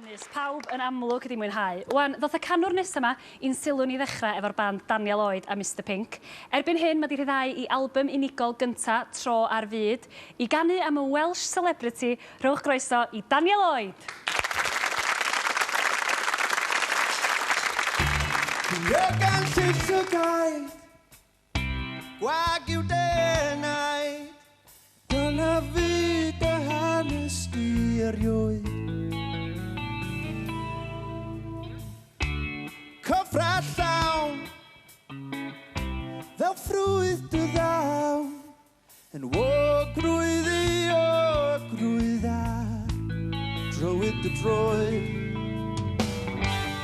Ynys, pawb yn amlwg wedi mwynhau. Wan, ddoth y canwr nes yma i'n sylw ni ddechrau efo'r band Daniel Lloyd a Mr Pink. Erbyn hyn, mae wedi rhyddhau i album unigol gynta tro ar fyd. I ganu am y Welsh celebrity, rhowch groeso i Daniel Lloyd. Gan llyth y gaeth, gwag i'w denau, dyna fi dy hanes di erioed. Cyfrad llawn, fel ffrwyth dy ddawn, yn wogrwyddi o grwydda, drywydd dy droed.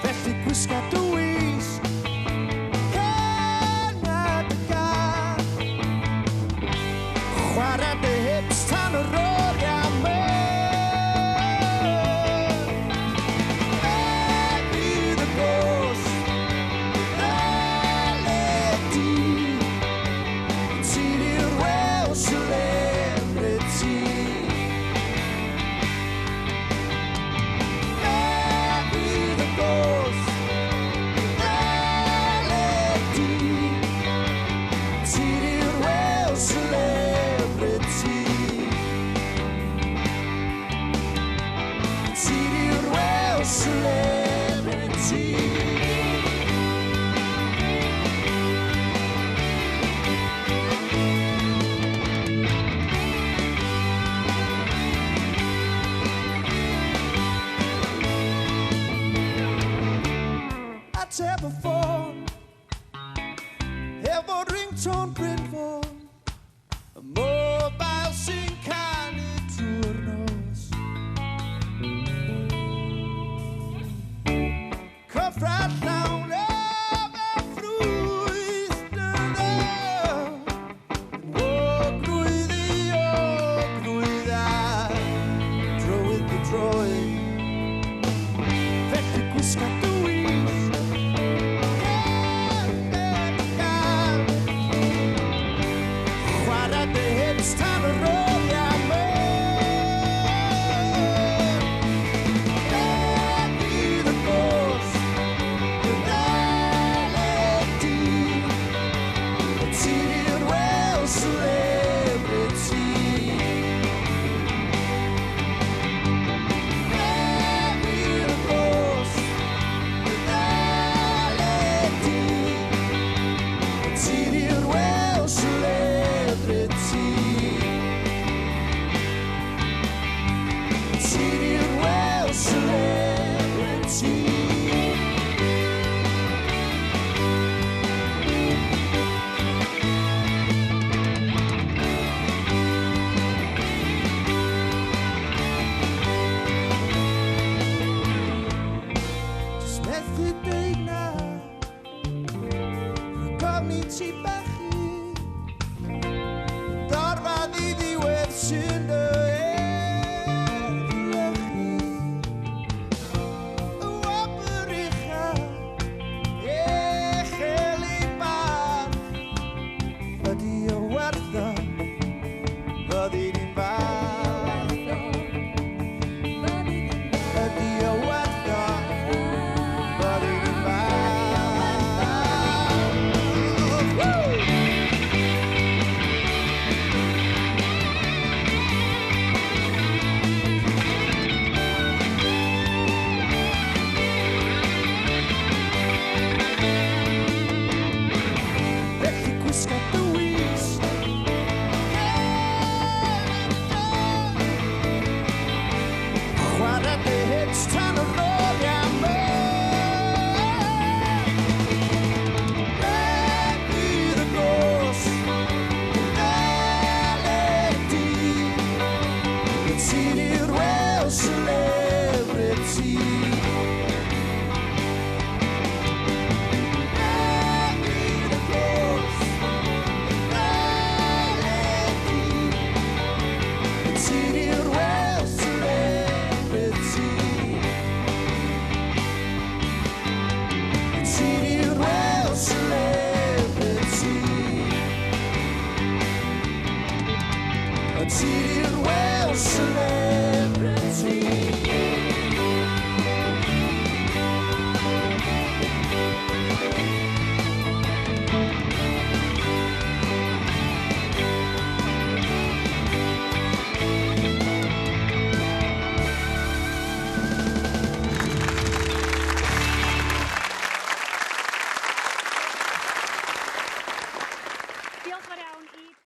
Felly gwisga dy wisg, cenad y gar, chwarae dy hips tan y roliau myn. Bydd y gos, eledi, ti di'r Welsh celebrity. Bydd y gos, ateb y ffôn, efo ringtone Brynfôn, y mobile sy'n canu trwy'r nos. Cyfrad llawn efo ffrwyth dy ddawn, o grwyddi o grwydda, drywydd dy droed. Felly gwisga dy wisg, chwarae dy hips tan y roliau myn. Bydd y gos, bydd eledi, ti di'r Welsh celebrity. Bydd y gos, bydd eledi, ti di'r Welsh celebrity. Ti di'r Welsh celebrity.